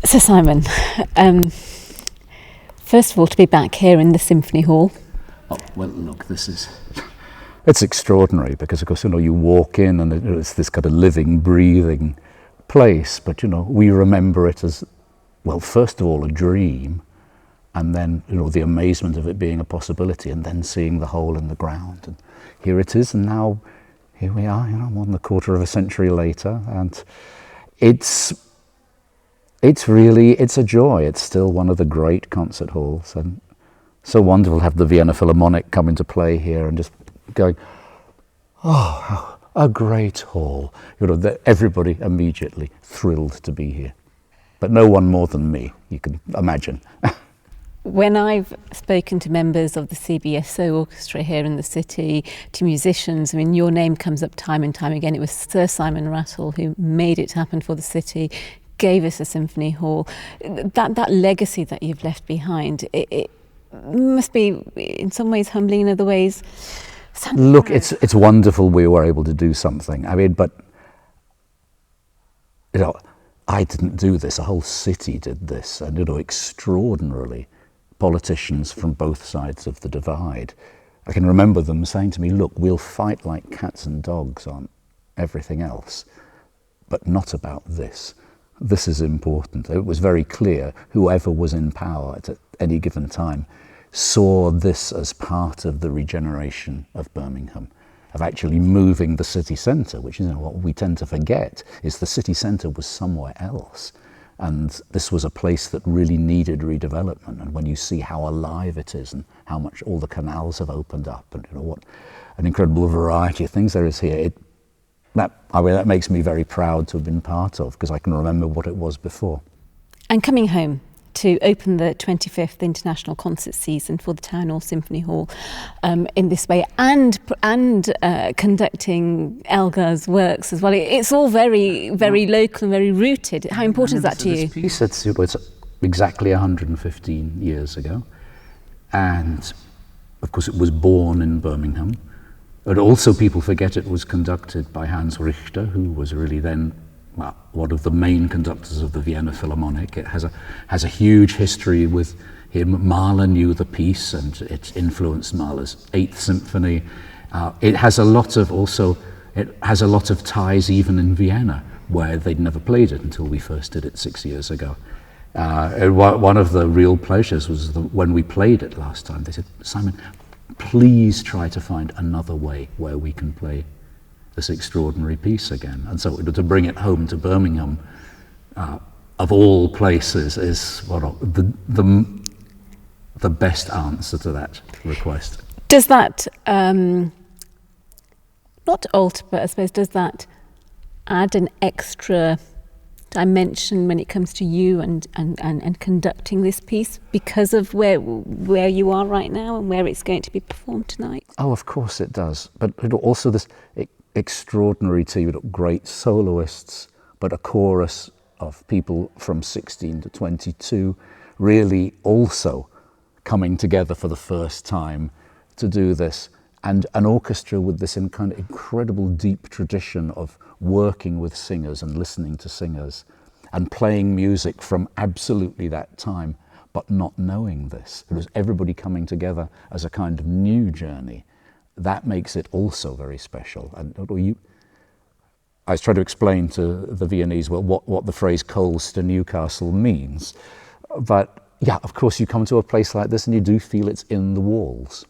So Simon, first of all, to be back here in the Symphony Hall. Oh, well, look, it's extraordinary because, of course, you walk in and it's this kind of living, breathing place, but, we remember it as, well, first of all, a dream, and then, the amazement of it being a possibility, and then seeing the hole in the ground. And here it is, and now here we are, more than a quarter of a century later, and it's a joy. It's still one of the great concert halls, and so wonderful to have the Vienna Philharmonic come into play here and just going, oh, a great hall. Everybody immediately thrilled to be here, but no one more than me, you can imagine. When I've spoken to members of the CBSO orchestra here in the city, to musicians, your name comes up time and time again. It was Sir Simon Rattle who made it happen for the city, gave us a symphony hall. That legacy that you've left behind, it must be in some ways humbling, in other ways. Look, it's wonderful we were able to do something. But I didn't do this. A whole city did this, and extraordinarily, politicians from both sides of the divide. I can remember them saying to me, "Look, we'll fight like cats and dogs on everything else, but not about this. This is important." It was very clear whoever was in power at any given time saw this as part of the regeneration of Birmingham, of actually moving the city centre, which is what we tend to forget, is the city centre was somewhere else. And this was a place that really needed redevelopment. And when you see how alive it is and how much all the canals have opened up and what an incredible variety of things there is here, that makes me very proud to have been part of, because I can remember what it was before. And coming home to open the 25th International Concert Season for the Town Hall Symphony Hall in this way, and conducting Elgar's works as well. It's all very, very local and very rooted. How important is that to you? This piece, it's exactly 115 years ago, and of course it was born in Birmingham. But also people forget it was conducted by Hans Richter, who was really then one of the main conductors of the Vienna Philharmonic. It has a huge history with him. Mahler knew the piece and it influenced Mahler's Eighth Symphony. It has a lot of ties even in Vienna, where they'd never played it until we first did it 6 years ago. One of the real pleasures was when we played it last time, they said, "Simon, please try to find another way where we can play this extraordinary piece again." And so to bring it home to Birmingham, of all places, is the best answer to that request. Does that, not alter, but I suppose, does that add an extra dimension when it comes to you and conducting this piece, because of where you are right now and where it's going to be performed tonight? Oh, of course it does. But also this extraordinary team, great soloists, but a chorus of people from 16 to 22, really also coming together for the first time to do this. And an orchestra with this kind of incredible deep tradition of working with singers and listening to singers and playing music from absolutely that time, but not knowing this. It was everybody coming together as a kind of new journey. That makes it also very special. And I was trying to explain to the Viennese what the phrase "coals to Newcastle" means. But yeah, of course, you come to a place like this and you do feel it's in the walls.